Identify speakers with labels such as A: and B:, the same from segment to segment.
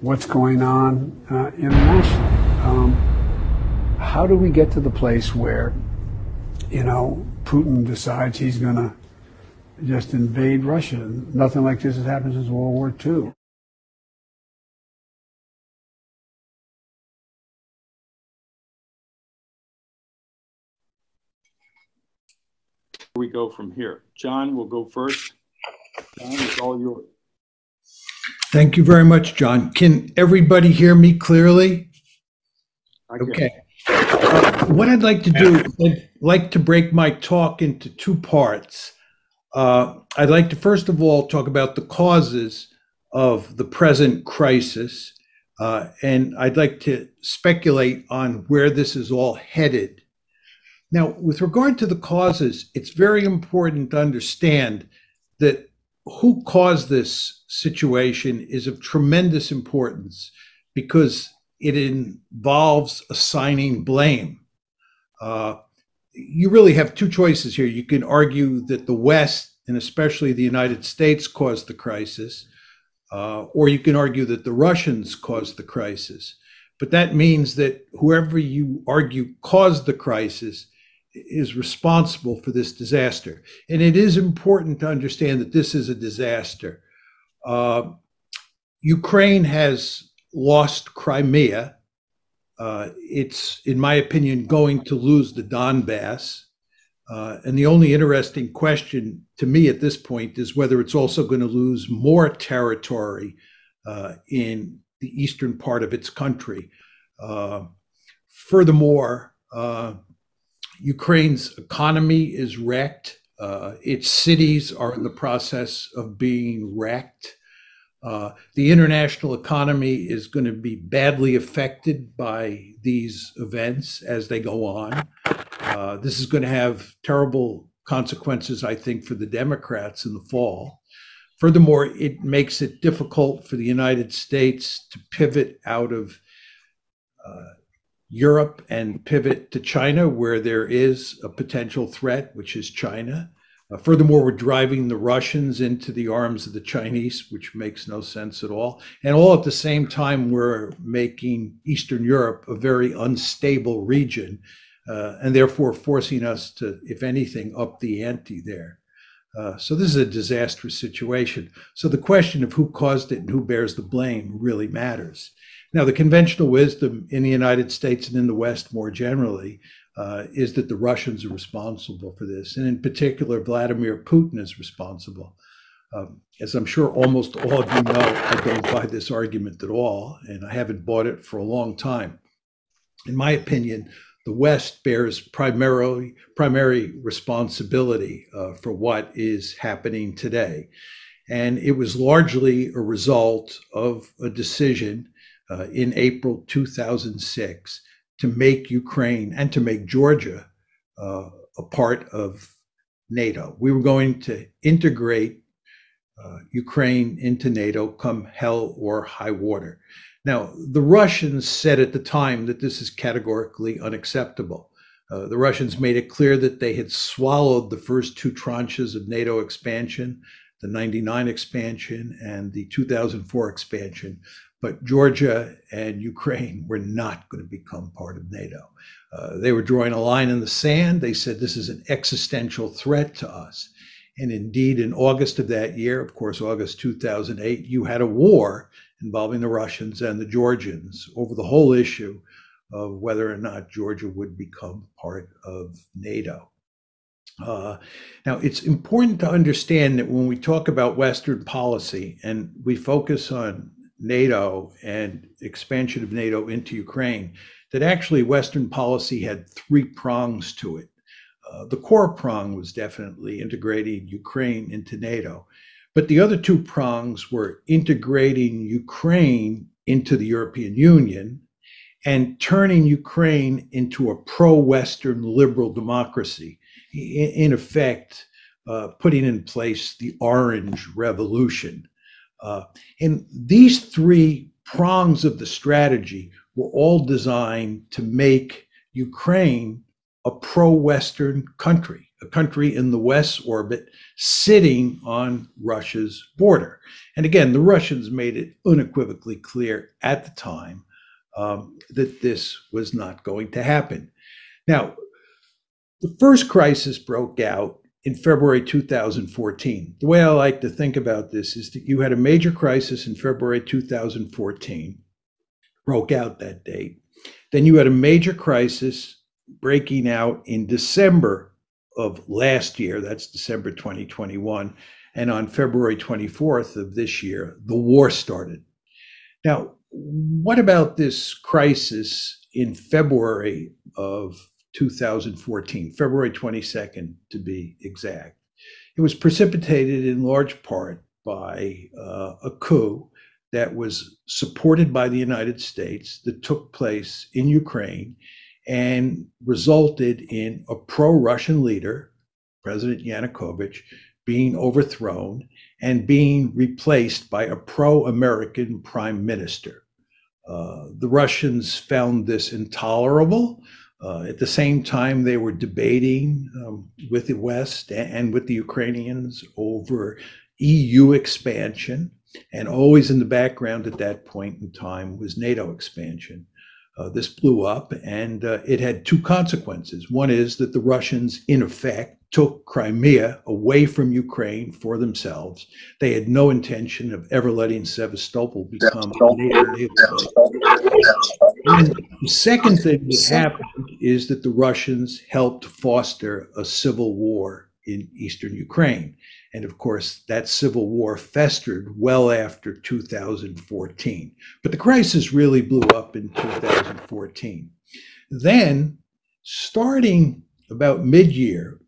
A: what's going on internationally. How do we get to the place where, Putin decides he's going to just invade Russia? Nothing like this has happened since World War II.
B: We go from here. John will go first. John, it's all yours.
C: Thank you very much, John. Can everybody hear me clearly? Okay. What I'd like to do, I'd like to break my talk into two parts. I'd like to first of all talk about the causes of the present crisis, and I'd like to speculate on where this is all headed. Now, with regard to the causes, it's very important to understand that who caused this situation is of tremendous importance because it involves assigning blame. You really have two choices here. You can argue that the West, and especially the United States, caused the crisis, or you can argue that the Russians caused the crisis. But that means that whoever you argue caused the crisis is responsible for this disaster. And it is important to understand that this is a disaster. Ukraine has lost Crimea. It's, in my opinion, going to lose the Donbass. And the only interesting question to me at this point is whether it's also going to lose more territory in the eastern part of its country. Furthermore, Ukraine's economy is wrecked. Its cities are in the process of being wrecked. The international economy is going to be badly affected by these events as they go on. This is going to have terrible consequences, I think, for the Democrats in the fall. Furthermore, it makes it difficult for the United States to pivot out of Europe and pivot to China, where there is a potential threat, which is China. Furthermore, we're driving the Russians into the arms of the Chinese, which makes no sense at all. And all at the same time, we're making Eastern Europe a very unstable region, and therefore forcing us to, if anything, up the ante there. So this is a disastrous situation. So the question of who caused it and who bears the blame really matters. Now, the conventional wisdom in the United States and in the West more generally is that the Russians are responsible for this. And in particular, Vladimir Putin is responsible. As I'm sure almost all of you know, I don't buy this argument at all, and I haven't bought it for a long time. In my opinion, the West bears primary responsibility for what is happening today. And it was largely a result of a decision in April 2006 to make Ukraine and to make Georgia a part of NATO. We were going to integrate Ukraine into NATO come hell or high water. Now, the Russians said at the time that this is categorically unacceptable. The Russians made it clear that they had swallowed the first two tranches of NATO expansion, the 99 expansion and the 2004 expansion. But Georgia and Ukraine were not going to become part of NATO. They were drawing a line in the sand. They said this is an existential threat to us. And indeed, in August of that year, of course, August 2008, you had a war involving the Russians and the Georgians over the whole issue of whether or not Georgia would become part of NATO. Now, it's important to understand that when we talk about Western policy and we focus on NATO and expansion of NATO into Ukraine, that actually Western policy had three prongs to it. The core prong was definitely integrating Ukraine into NATO, but the other two prongs were integrating Ukraine into the European Union and turning Ukraine into a pro-Western liberal democracy, in effect, putting in place the Orange Revolution. And these three prongs of the strategy were all designed to make Ukraine a pro-Western country, a country in the West's orbit sitting on Russia's border. And again, the Russians made it unequivocally clear at the time that this was not going to happen. Now, the first crisis broke out in February 2014. The way I like to think about this is that you had a major crisis in February 2014, broke out that date. Then you had a major crisis breaking out in December of last year, that's December 2021, and on February 24th of this year, the war started. Now, what about this crisis in February of 2014, February 22nd to be exact? It was precipitated in large part by a coup that was supported by the United States that took place in Ukraine and resulted in a pro-Russian leader, President Yanukovych, being overthrown and being replaced by a pro-American prime minister. The Russians found this intolerable. At the same time, they were debating with the West and with the Ukrainians over EU expansion. And always in the background at that point in time was NATO expansion. This blew up, and it had two consequences. One is that the Russians, in effect, took Crimea away from Ukraine for themselves. They had no intention of ever letting Sevastopol become a NATO base. And the second thing that happened is that the Russians helped foster a civil war in eastern Ukraine. And of course, that civil war festered well after 2014. But the crisis really blew up in 2014. Then, starting about mid-year,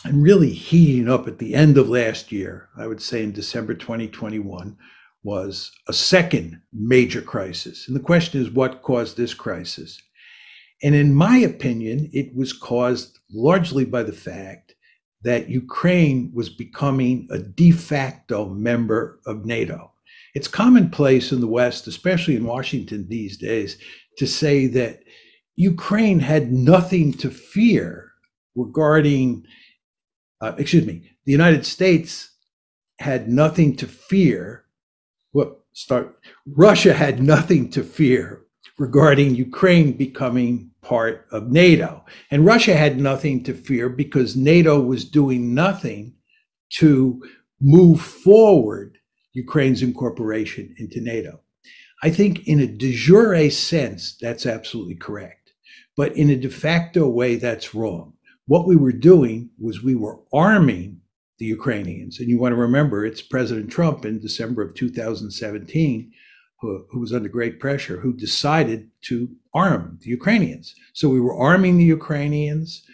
C: and really heating up at the end of last year, I would say in December 2021, was a second major crisis. And the question is, what caused this crisis? And in my opinion, it was caused largely by the fact that Ukraine was becoming a de facto member of NATO. It's commonplace in the West, especially in Washington these days, to say that Ukraine had nothing to fear regarding, the United States had nothing to fear, Russia had nothing to fear regarding Ukraine becoming part of NATO. And Russia had nothing to fear because NATO was doing nothing to move forward Ukraine's incorporation into NATO. I think in a de jure sense, that's absolutely correct. But in a de facto way, that's wrong. What we were doing was we were arming the Ukrainians. And you want to remember, it's President Trump in December of 2017 who was under great pressure, who decided to arm the Ukrainians. So we were arming the Ukrainians,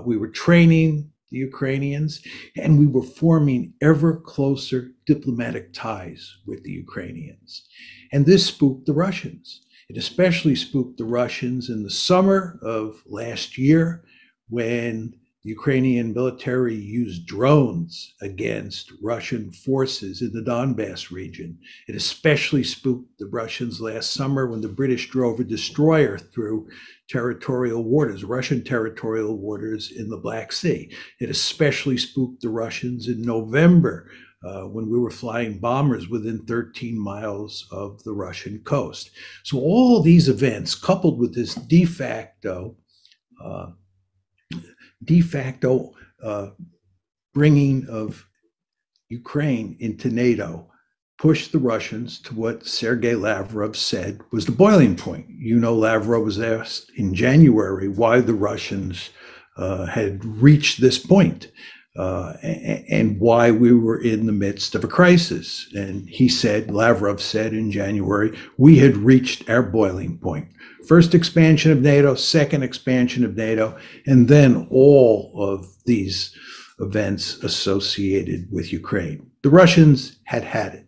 C: we were training the Ukrainians, and we were forming ever closer diplomatic ties with the Ukrainians. And this spooked the Russians. It especially spooked the Russians in the summer of last year when the Ukrainian military used drones against Russian forces in the Donbass region. It especially spooked the Russians last summer when the British drove a destroyer through territorial waters, Russian territorial waters in the Black Sea. It especially spooked the Russians in November when we were flying bombers within 13 miles of the Russian coast. So all these events, coupled with this de facto bringing of Ukraine into NATO, pushed the Russians to what Sergei Lavrov said was the boiling point. You know, Lavrov was asked in January why the Russians had reached this point and why we were in the midst of a crisis. And he said, Lavrov said in January, we had reached our boiling point. First expansion of NATO, second expansion of NATO, and then all of these events associated with Ukraine. The Russians had had it.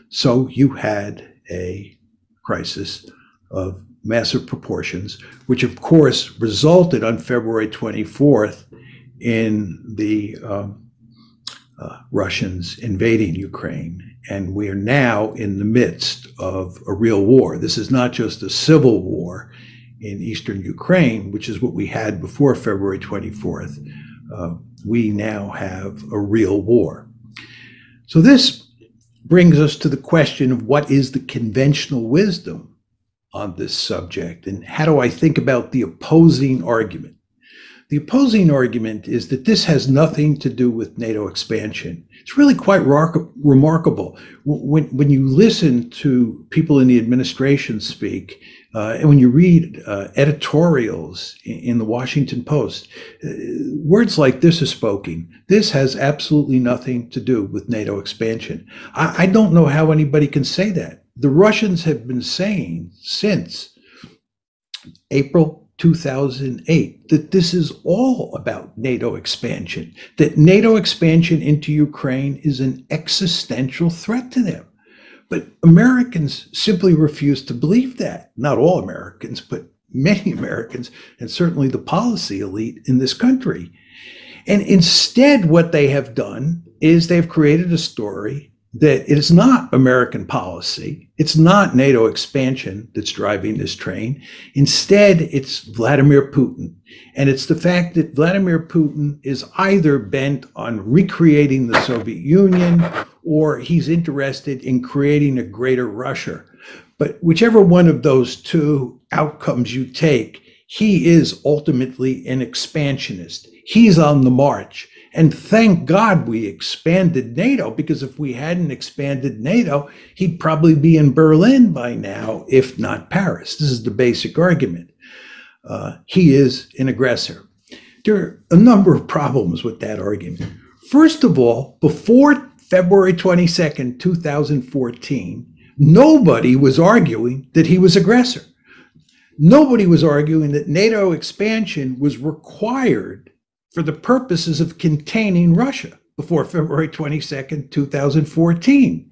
C: So you had a crisis of massive proportions, which of course resulted on February 24th in the Russians invading Ukraine. And we are now in the midst of a real war. This is not just a civil war in eastern Ukraine, which is what we had before February 24th. we now have a real war. So this brings us to the question of what is the conventional wisdom on this subject, and how do I think about the opposing argument? The opposing argument is that this has nothing to do with NATO expansion. It's really quite remarkable. When you listen to people in the administration speak, and when you read editorials in the Washington Post, words like this are spoken. This has absolutely nothing to do with NATO expansion. I don't know how anybody can say that. The Russians have been saying since April 2008 that this is all about NATO expansion, that NATO expansion into Ukraine is an existential threat to them. But Americans simply refuse to believe that. Not all Americans, but many Americans, and certainly the policy elite in this country. And instead, what they have done is they've created a story that it is not American policy. It's not NATO expansion that's driving this train. Instead, it's Vladimir Putin. And it's the fact that Vladimir Putin is either bent on recreating the Soviet Union, or he's interested in creating a greater Russia. But whichever one of those two outcomes you take, he is ultimately an expansionist. He's on the march. And thank God we expanded NATO, because if we hadn't expanded NATO, he'd probably be in Berlin by now, if not Paris. This is the basic argument. He is an aggressor. There are a number of problems with that argument. First of all, before February 22nd, 2014, nobody was arguing that he was aggressor. Nobody was arguing that NATO expansion was required for the purposes of containing Russia before February 22nd, 2014.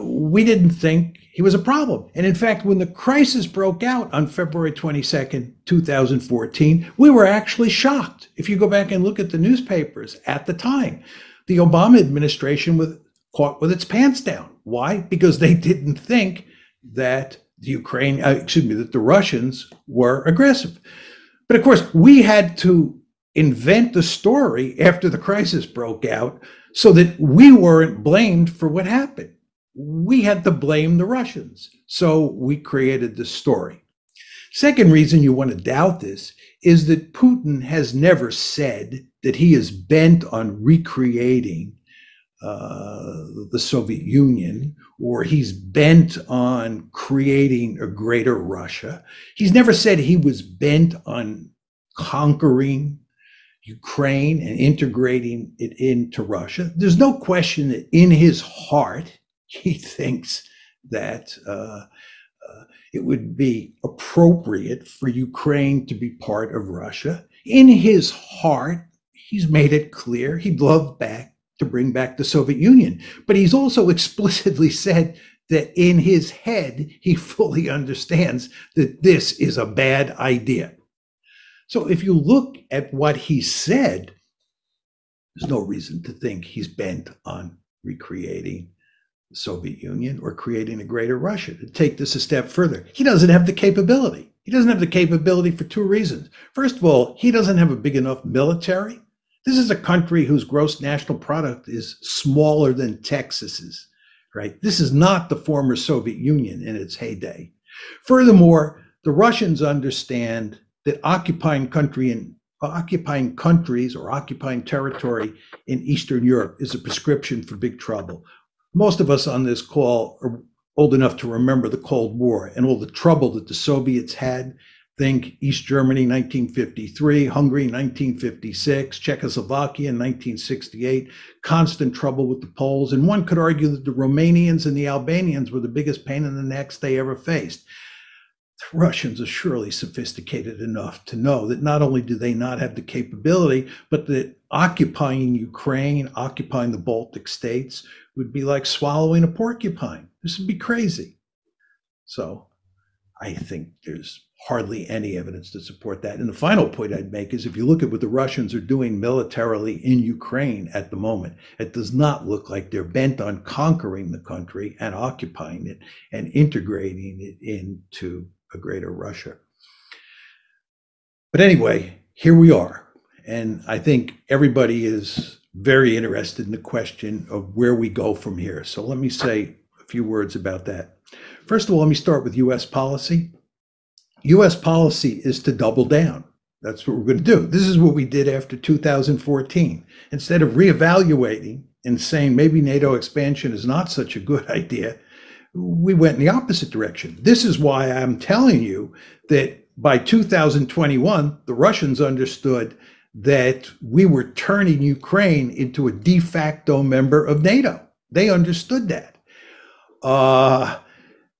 C: We didn't think he was a problem. And in fact, when the crisis broke out on February 22nd, 2014, we were actually shocked. If you go back and look at the newspapers at the time, the Obama administration was caught with its pants down. Why? Because they didn't think that that the Russians were aggressive. But of course, we had to invent the story after the crisis broke out so that we weren't blamed for what happened. We had to blame the Russians. So we created the story. Second reason you want to doubt this is that Putin has never said that he is bent on recreating the Soviet Union, or he's bent on creating a greater Russia. He's never said he was bent on conquering Ukraine and integrating it into Russia. There's no question that in his heart, he thinks that it would be appropriate for Ukraine to be part of Russia. In his heart, he's made it clear he'd love to bring back the Soviet Union. But he's also explicitly said that in his head, he fully understands that this is a bad idea. So if you look at what he said, there's no reason to think he's bent on recreating the Soviet Union or creating a greater Russia. To take this a step further, he doesn't have the capability. He doesn't have the capability for two reasons. First of all, he doesn't have a big enough military. This is a country whose gross national product is smaller than Texas's, right? This is not the former Soviet Union in its heyday. Furthermore, the Russians understand that occupying countries or occupying territory in Eastern Europe is a prescription for big trouble. Most of us on this call are old enough to remember the Cold War and all the trouble that the Soviets had. Think East Germany, 1953, Hungary, 1956, Czechoslovakia in 1968, constant trouble with the Poles. And one could argue that the Romanians and the Albanians were the biggest pain in the necks they ever faced. The Russians are surely sophisticated enough to know that not only do they not have the capability, but that occupying Ukraine, occupying the Baltic states would be like swallowing a porcupine. This would be crazy. So I think there's hardly any evidence to support that. And the final point I'd make is if you look at what the Russians are doing militarily in Ukraine at the moment, it does not look like they're bent on conquering the country and occupying it and integrating it into a greater Russia. But anyway, here we are. And I think everybody is very interested in the question of where we go from here. So let me say a few words about that. First of all, let me start with US policy. US policy is to double down. That's what we're going to do. This is what we did after 2014. Instead of reevaluating and saying maybe NATO expansion is not such a good idea, we went in the opposite direction. This is why I'm telling you that by 2021, the Russians understood that we were turning Ukraine into a de facto member of NATO. They understood that.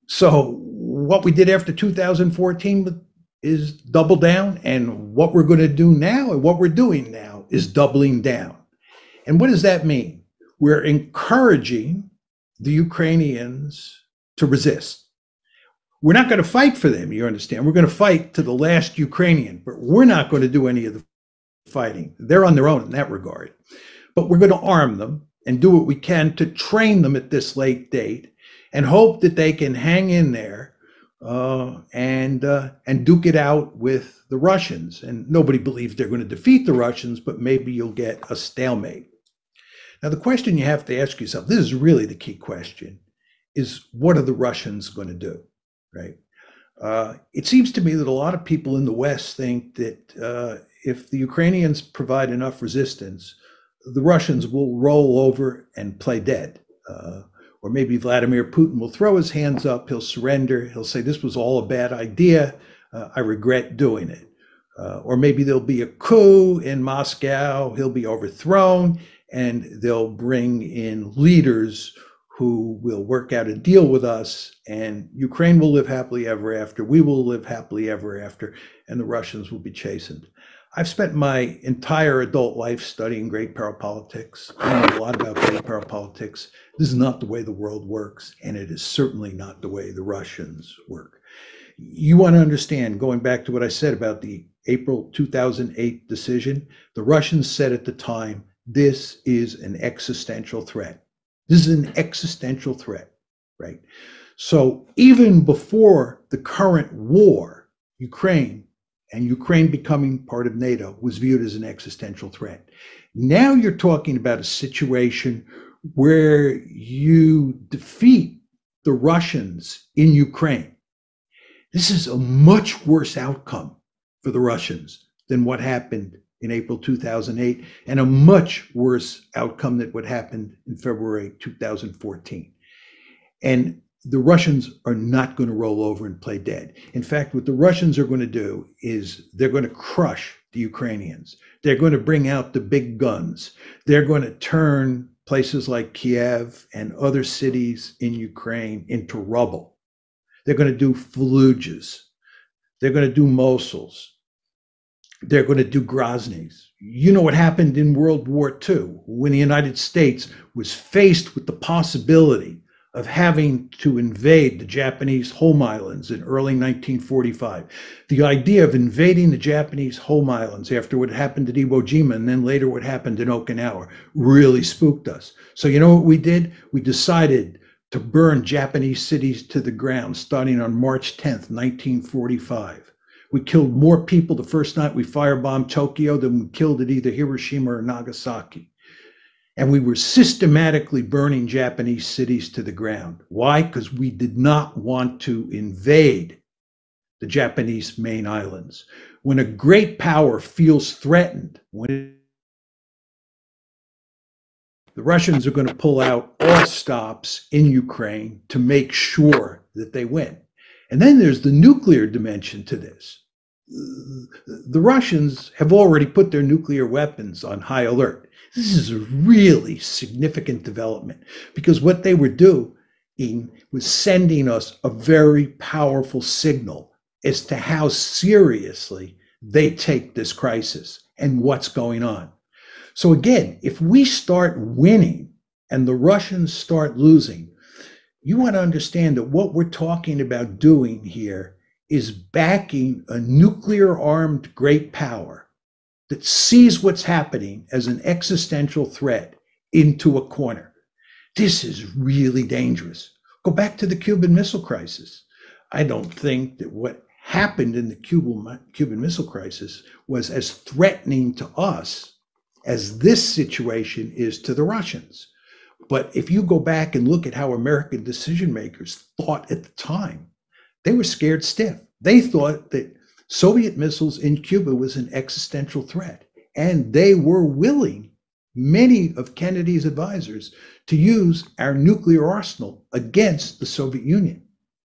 C: So what we did after 2014 is double down, and what we're going to do now and what we're doing now is doubling down. And what does that mean? We're encouraging the Ukrainians to resist. We're not going to fight for them, you understand. We're going to fight to the last Ukrainian, but we're not going to do any of the fighting. They're on their own in that regard. But we're going to arm them and do what we can to train them at this late date and hope that they can hang in there and duke it out with the Russians. And nobody believes they're going to defeat the Russians, but maybe you'll get a stalemate. Now, the question you have to ask yourself, this is really the key question, is what are the Russians going to do, right? It seems to me that a lot of people in the West think that if the Ukrainians provide enough resistance, the Russians will roll over and play dead. Or maybe Vladimir Putin will throw his hands up, he'll surrender, he'll say, this was all a bad idea, I regret doing it. Or maybe there'll be a coup in Moscow, he'll be overthrown, and they'll bring in leaders who will work out a deal with us, and Ukraine will live happily ever after, we will live happily ever after, and the Russians will be chastened. I've spent my entire adult life studying great power politics. I know a lot about great power politics. This is not the way the world works, and it is certainly not the way the Russians work. You want to understand, going back to what I said about the April 2008 decision, the Russians said at the time, this is an existential threat. This is an existential threat, right? So even before the current war, Ukraine becoming part of NATO was viewed as an existential threat. Now you're talking about a situation where you defeat the Russians in Ukraine. This is a much worse outcome for the Russians than what happened in April 2008, and a much worse outcome than what happened in February 2014. And the Russians are not going to roll over and play dead. In fact, what the Russians are going to do is they're going to crush the Ukrainians. They're going to bring out the big guns. They're going to turn places like Kiev and other cities in Ukraine into rubble. They're going to do Fallujahs. They're going to do Mosuls. They're going to do Grozny's. You know what happened in World War II when the United States was faced with the possibility of having to invade the Japanese home islands in early 1945. The idea of invading the Japanese home islands after what happened at Iwo Jima and then later what happened in Okinawa really spooked us. So you know what we did? We decided to burn Japanese cities to the ground starting on March 10th, 1945. We killed more people the first night we firebombed Tokyo than we killed at either Hiroshima or Nagasaki. And we were systematically burning Japanese cities to the ground. Why? Because we did not want to invade the Japanese main islands. When a great power feels threatened, the Russians are going to pull out all stops in Ukraine to make sure that they win. And then there's the nuclear dimension to this. The Russians have already put their nuclear weapons on high alert. This is a really significant development because what they were doing was sending us a very powerful signal as to how seriously they take this crisis and what's going on. So again, if we start winning and the Russians start losing, you want to understand that what we're talking about doing here is backing a nuclear-armed great power that sees what's happening as an existential threat into a corner. This is really dangerous. Go back to the Cuban Missile Crisis. I don't think that what happened in the Cuban Missile Crisis was as threatening to us as this situation is to the Russians. But if you go back and look at how American decision makers thought at the time, they were scared stiff. They thought that Soviet missiles in Cuba was an existential threat, and they were willing, many of Kennedy's advisors, to use our nuclear arsenal against the Soviet Union.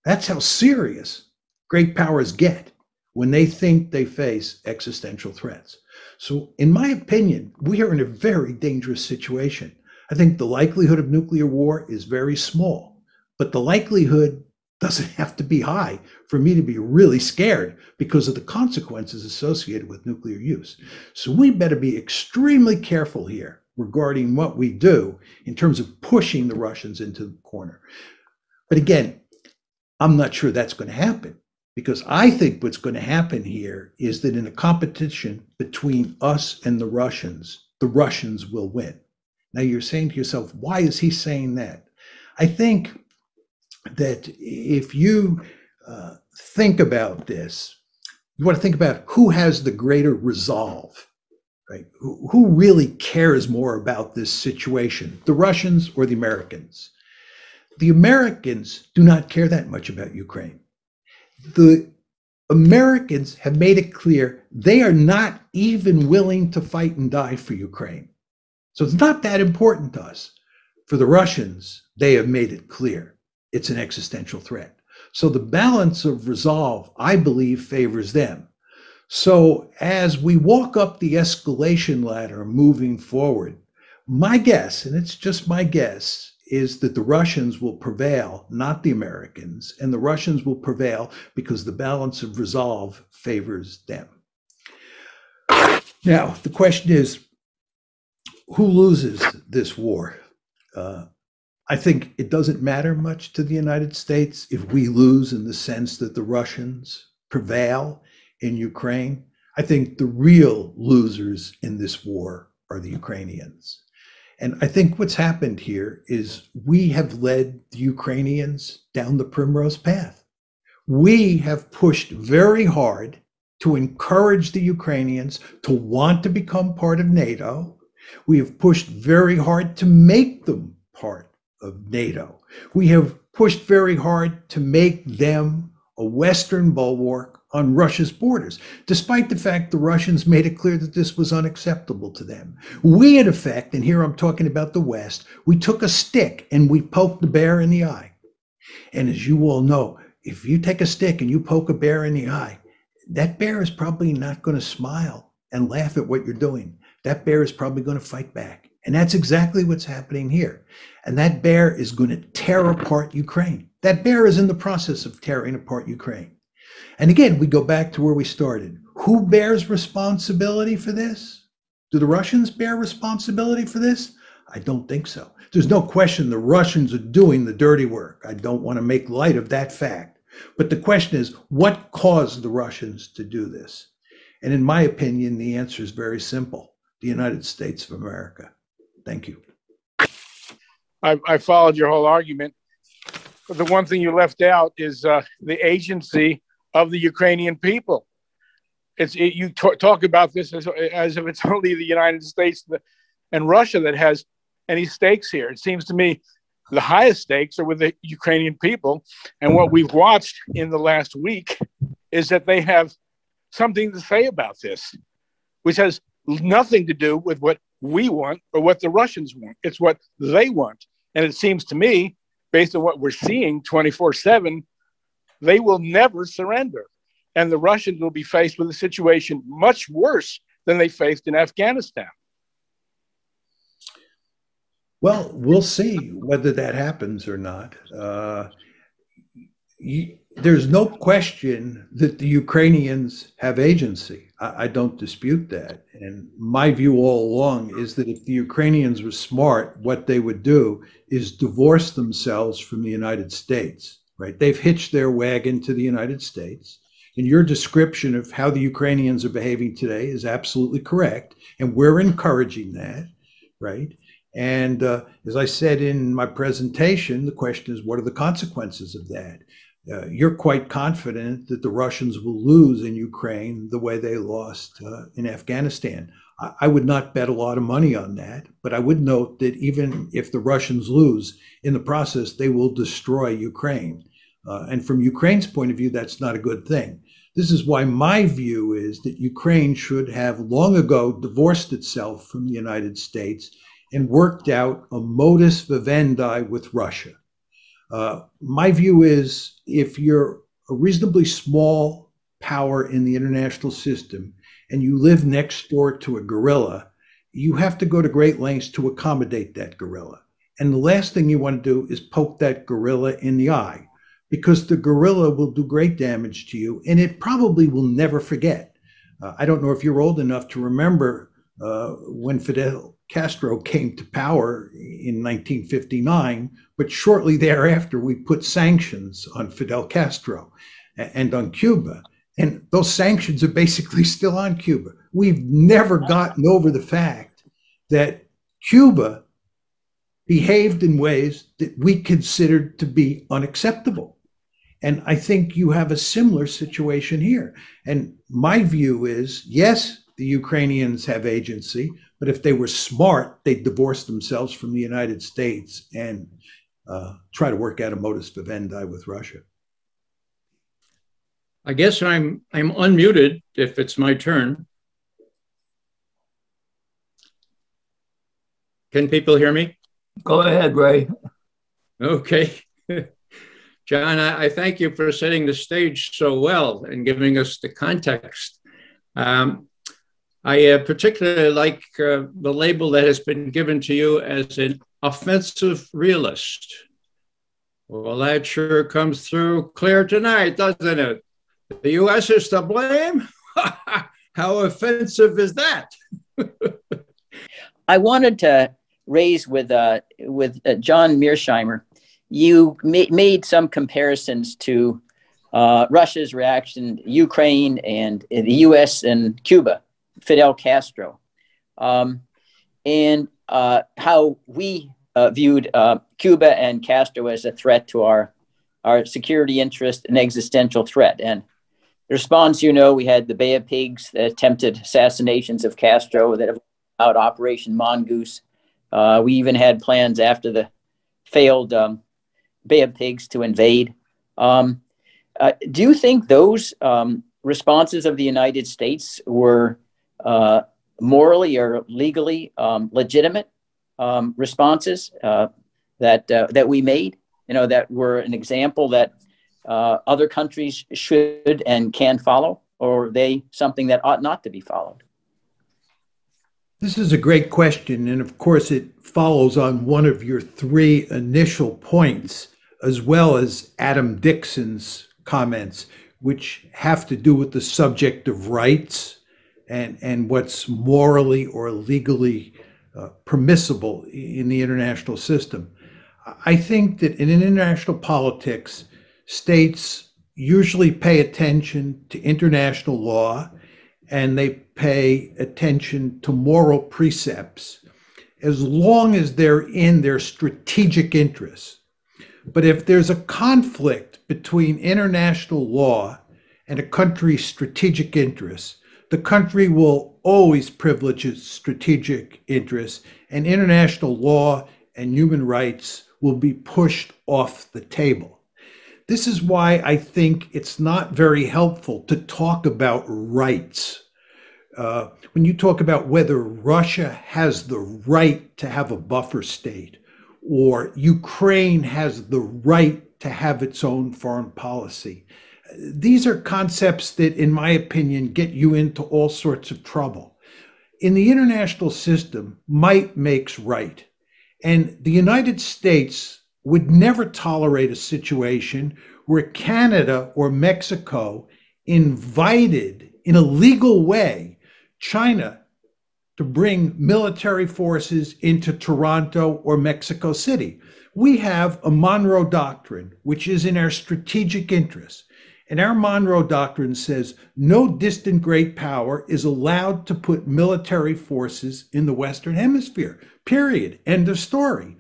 C: That's how serious great powers get when they think they face existential threats. So in my opinion, we are in a very dangerous situation. I think the likelihood of nuclear war is very small, but the likelihood doesn't have to be high for me to be really scared because of the consequences associated with nuclear use. So we better be extremely careful here regarding what we do in terms of pushing the Russians into the corner. But again, I'm not sure that's going to happen, because I think what's going to happen here is that in a competition between us and the Russians will win. Now you're saying to yourself, why is he saying that? I think that if you think about this, you want to think about who has the greater resolve, right? Who really cares more about this situation, the Russians or the Americans? The Americans do not care that much about Ukraine. The Americans have made it clear they are not even willing to fight and die for Ukraine. So it's not that important to us. For the Russians, they have made it clear it's an existential threat. So the balance of resolve, I believe, favors them. So as we walk up the escalation ladder moving forward, my guess, and it's just my guess, is that the Russians will prevail, not the Americans, and the Russians will prevail because the balance of resolve favors them. Now, the question is, who loses this war? I think it doesn't matter much to the United States if we lose in the sense that the Russians prevail in Ukraine. I think the real losers in this war are the Ukrainians. And I think what's happened here is we have led the Ukrainians down the primrose path. We have pushed very hard to encourage the Ukrainians to want to become part of NATO. We have pushed very hard to make them part of NATO. We have pushed very hard to make them a Western bulwark on Russia's borders, despite the fact the Russians made it clear that this was unacceptable to them. We, in effect, and here I'm talking about the West, we took a stick and we poked the bear in the eye. And as you all know, if you take a stick and you poke a bear in the eye, that bear is probably not going to smile and laugh at what you're doing. That bear is probably going to fight back. And that's exactly what's happening here. And that bear is going to tear apart Ukraine. That bear is in the process of tearing apart Ukraine. And again, we go back to where we started. Who bears responsibility for this? Do the Russians bear responsibility for this? I don't think so. There's no question the Russians are doing the dirty work. I don't want to make light of that fact. But the question is, what caused the Russians to do this? And in my opinion, the answer is very simple. The United States of America. Thank you.
D: I followed your whole argument. But the one thing you left out is the agency of the Ukrainian people. You talk about this as if it's only the United States and Russia that has any stakes here. It seems to me the highest stakes are with the Ukrainian people. And what we've watched in the last week is that they have something to say about this, which has nothing to do with what we want or what the Russians want. It's what they want. And it seems to me, based on what we're seeing 24/7, they will never surrender. And the Russians will be faced with a situation much worse than they faced in Afghanistan.
C: Well, we'll see whether that happens or not. There's no question that the Ukrainians have agency. I don't dispute that. And my view all along is that if the Ukrainians were smart, what they would do is divorce themselves from the United States, right? They've hitched their wagon to the United States. And your description of how the Ukrainians are behaving today is absolutely correct. And we're encouraging that, right? And as I said in my presentation, the question is, what are the consequences of that? you're quite confident that the Russians will lose in Ukraine the way they lost in Afghanistan. I would not bet a lot of money on that, but I would note that even if the Russians lose, in the process, they will destroy Ukraine. And from Ukraine's point of view, that's not a good thing. This is why my view is that Ukraine should have long ago divorced itself from the United States and worked out a modus vivendi with Russia. My view is if you're a reasonably small power in the international system and you live next door to a guerrilla, you have to go to great lengths to accommodate that guerrilla. And the last thing you want to do is poke that guerrilla in the eye, because the guerrilla will do great damage to you and it probably will never forget. I don't know if you're old enough to remember when Fidel Castro came to power in 1959, but shortly thereafter, we put sanctions on Fidel Castro and on Cuba. And those sanctions are basically still on Cuba. We've never gotten over the fact that Cuba behaved in ways that we considered to be unacceptable. And I think you have a similar situation here. And my view is, yes, the Ukrainians have agency, but if they were smart, they'd divorce themselves from the United States and try to work out a modus vivendi with Russia.
E: I guess I'm unmuted if it's my turn. Can people hear me?
F: Go ahead, Ray.
E: Okay. John, I thank you for setting the stage so well and giving us the context. I particularly like the label that has been given to you as an offensive realist. Well, that sure comes through clear tonight, doesn't it? The U.S. is to blame? How offensive is that?
G: I wanted to raise with John Mearsheimer. You made some comparisons to Russia's reaction, Ukraine, and the U.S. and Cuba, Fidel Castro, and how we viewed Cuba and Castro as a threat to our security interest and existential threat. And the response, we had the Bay of Pigs, the attempted assassinations of Castro that have out Operation Mongoose. We even had plans after the failed Bay of Pigs to invade. Do you think those responses of the United States were morally or legally legitimate responses that we made, that were an example that other countries should and can follow, or are they something that ought not to be followed?
C: This is a great question. And of course, it follows on one of your three initial points, as well as Adam Dixon's comments, which have to do with the subject of rights and what's morally or legally permissible in the international system. I think that in international politics, states usually pay attention to international law and they pay attention to moral precepts as long as they're in their strategic interests. But if there's a conflict between international law and a country's strategic interests, the country will always privilege its strategic interests, and international law and human rights will be pushed off the table. This is why I think it's not very helpful to talk about rights. When you talk about whether Russia has the right to have a buffer state, or Ukraine has the right to have its own foreign policy, these are concepts that, in my opinion, get you into all sorts of trouble. In the international system, might makes right. And the United States would never tolerate a situation where Canada or Mexico invited, in a legal way, China to bring military forces into Toronto or Mexico City. We have a Monroe Doctrine, which is in our strategic interest. And our Monroe Doctrine says no distant great power is allowed to put military forces in the Western Hemisphere, period. End of story.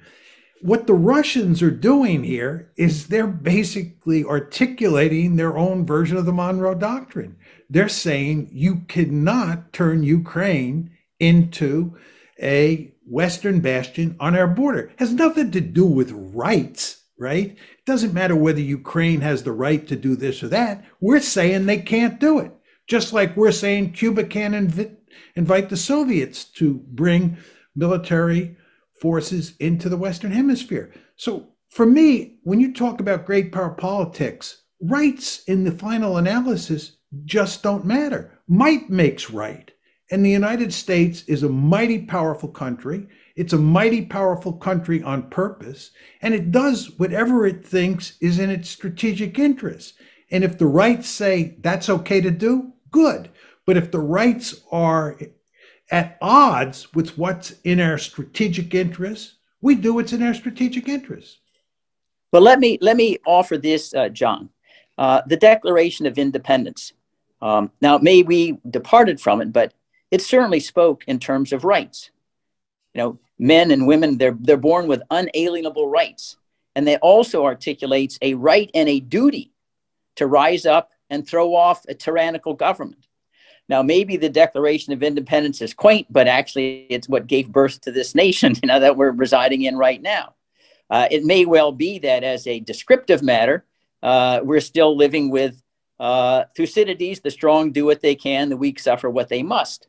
C: What the Russians are doing here is they're basically articulating their own version of the Monroe Doctrine. They're saying you cannot turn Ukraine into a Western bastion on our border. It has nothing to do with rights, right? It doesn't matter whether Ukraine has the right to do this or that. We're saying they can't do it. Just like we're saying Cuba can't invite the Soviets to bring military forces into the Western Hemisphere. So for me, when you talk about great power politics, rights in the final analysis just don't matter. Might makes right. And the United States is a mighty powerful country. It's a mighty powerful country on purpose, and it does whatever it thinks is in its strategic interest. And if the rights say that's okay to do, good. But if the rights are at odds with what's in our strategic interests, we do what's in our strategic interests.
G: Well, let me offer this, John. The Declaration of Independence. Now, maybe we departed from it, but it certainly spoke in terms of rights. You know, men and women, they're born with unalienable rights. And they also articulates a right and a duty to rise up and throw off a tyrannical government. Now, maybe the Declaration of Independence is quaint, but actually it's what gave birth to this nation, you know, that we're residing in right now. It may well be that as a descriptive matter, we're still living with Thucydides, the strong do what they can, the weak suffer what they must.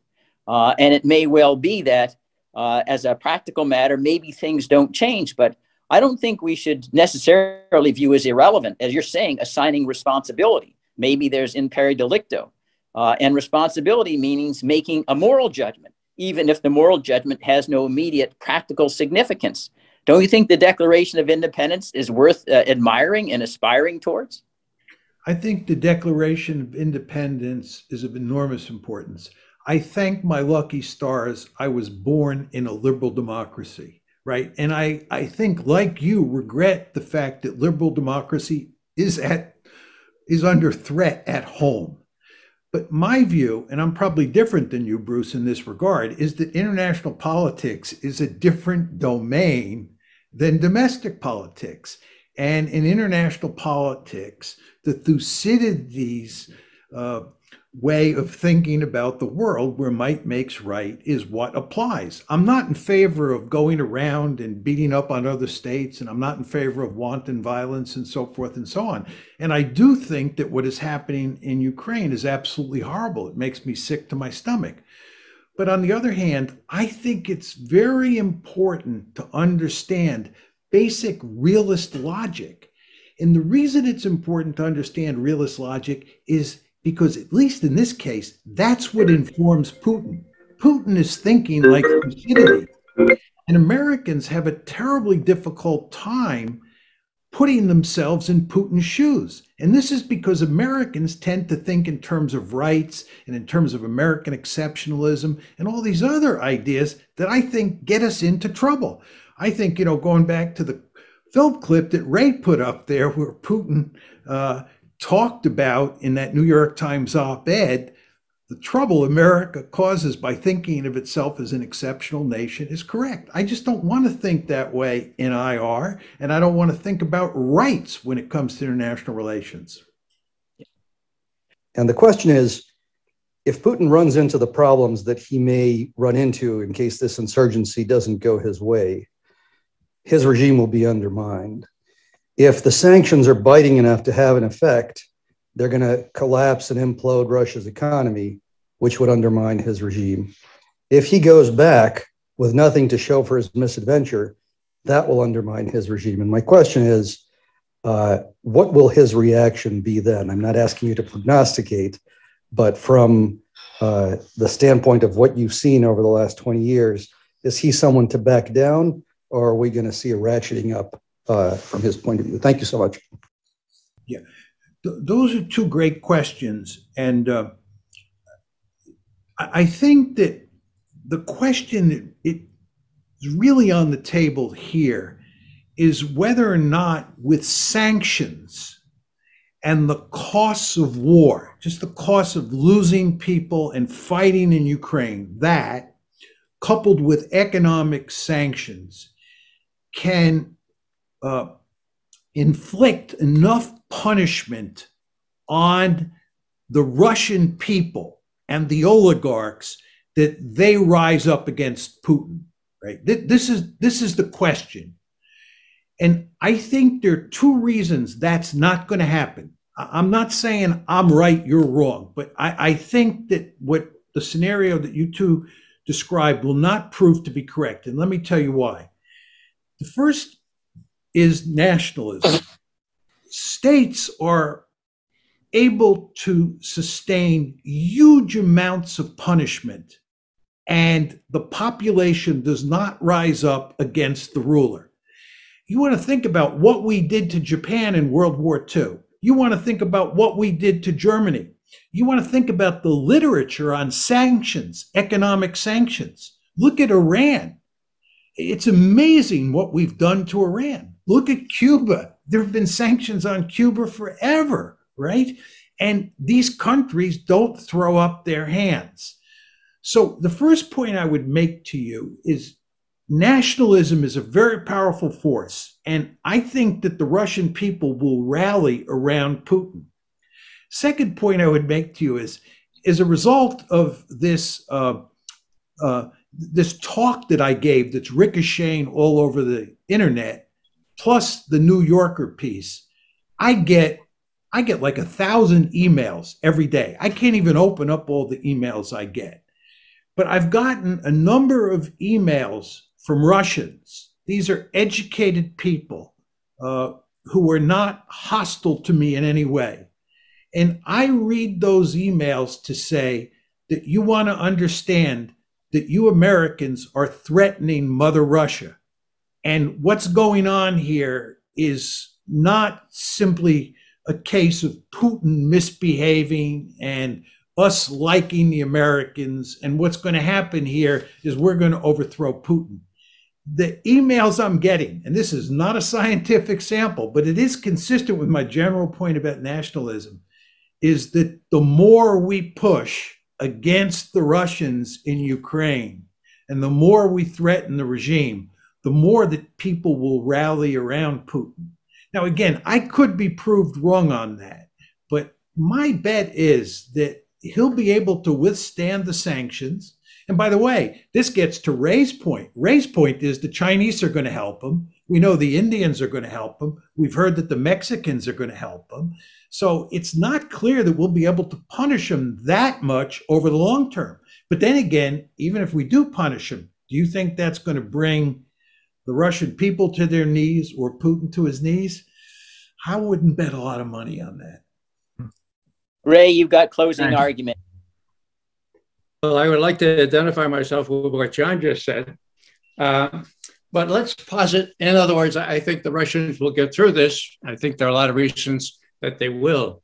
G: And it may well be that as a practical matter, maybe things don't change, but I don't think we should necessarily view as irrelevant, as you're saying, assigning responsibility. Maybe there's imperi delicto. And responsibility means making a moral judgment, even if the moral judgment has no immediate practical significance. Don't you think the Declaration of Independence is worth admiring and aspiring towards?
C: I think the Declaration of Independence is of enormous importance. I thank my lucky stars I was born in a liberal democracy, right? And I think, like you, regret the fact that liberal democracy is under threat at home. But my view, and I'm probably different than you, Bruce, in this regard, is that international politics is a different domain than domestic politics. And in international politics, the Thucydides way of thinking about the world, where might makes right, is what applies. I'm not in favor of going around and beating up on other states, and I'm not in favor of wanton violence and so forth and so on. And I do think that what is happening in Ukraine is absolutely horrible. It makes me sick to my stomach. But on the other hand, I think it's very important to understand basic realist logic. And the reason it's important to understand realist logic is because, at least in this case, that's what informs Putin. Putin is thinking like Thucydides. And Americans have a terribly difficult time putting themselves in Putin's shoes. And this is because Americans tend to think in terms of rights and in terms of American exceptionalism and all these other ideas that I think get us into trouble. I think, you know, going back to the film clip that Ray put up there, where Putin talked about in that New York Times op-ed, the trouble America causes by thinking of itself as an exceptional nation is correct. I just don't want to think that way in IR, and I don't want to think about rights when it comes to international relations.
F: And the question is, if Putin runs into the problems that he may run into in case this insurgency doesn't go his way, his regime will be undermined. If the sanctions are biting enough to have an effect, they're going to collapse and implode Russia's economy, which would undermine his regime. If he goes back with nothing to show for his misadventure, that will undermine his regime. And my question is, what will his reaction be then? I'm not asking you to prognosticate, but from the standpoint of what you've seen over the last 20 years, is he someone to back down, or are we going to see a ratcheting up from his point of view? Thank you so much.
C: Yeah, those are two great questions. And I think that the question that is really on the table here is whether or not, with sanctions and the costs of war, just the cost of losing people and fighting in Ukraine, that coupled with economic sanctions can inflict enough punishment on the Russian people and the oligarchs that they rise up against Putin, right? This is the question. And I think there are two reasons that's not going to happen. I'm not saying I'm right, you're wrong, but I think that what the scenario that you two described will not prove to be correct. And let me tell you why. The first is nationalism. States are able to sustain huge amounts of punishment, and the population does not rise up against the ruler. You want to think about what we did to Japan in World War II. You want to think about what we did to Germany. You want to think about the literature on sanctions, economic sanctions. Look at Iran. It's amazing what we've done to Iran. Look at Cuba. There have been sanctions on Cuba forever, right? And these countries don't throw up their hands. So the first point I would make to you is nationalism is a very powerful force. And I think that the Russian people will rally around Putin. Second point I would make to you is, as a result of this, this talk that I gave that's ricocheting all over the internet, plus the New Yorker piece, I get like 1,000 emails every day. I can't even open up all the emails I get. But I've gotten a number of emails from Russians. These are educated people who are not hostile to me in any way. And I read those emails to say that you want to understand that you Americans are threatening Mother Russia. And what's going on here is not simply a case of Putin misbehaving and us liking the Americans. And what's going to happen here is we're going to overthrow Putin. The emails I'm getting, and this is not a scientific sample, but it is consistent with my general point about nationalism, is that the more we push against the Russians in Ukraine and the more we threaten the regime, the more that people will rally around Putin. Now, again, I could be proved wrong on that, but my bet is that he'll be able to withstand the sanctions. And by the way, this gets to Ray's point. Ray's point is the Chinese are going to help him. We know the Indians are going to help him. We've heard that the Mexicans are going to help him. So it's not clear that we'll be able to punish him that much over the long term. But then again, even if we do punish him, do you think that's going to bring the Russian people to their knees or Putin to his knees? I wouldn't bet a lot of money on that.
G: Ray, you've got closing argument.
E: Well, I would like to identify myself with what John just said. But let's posit, in other words, I think the Russians will get through this. I think there are a lot of reasons that they will.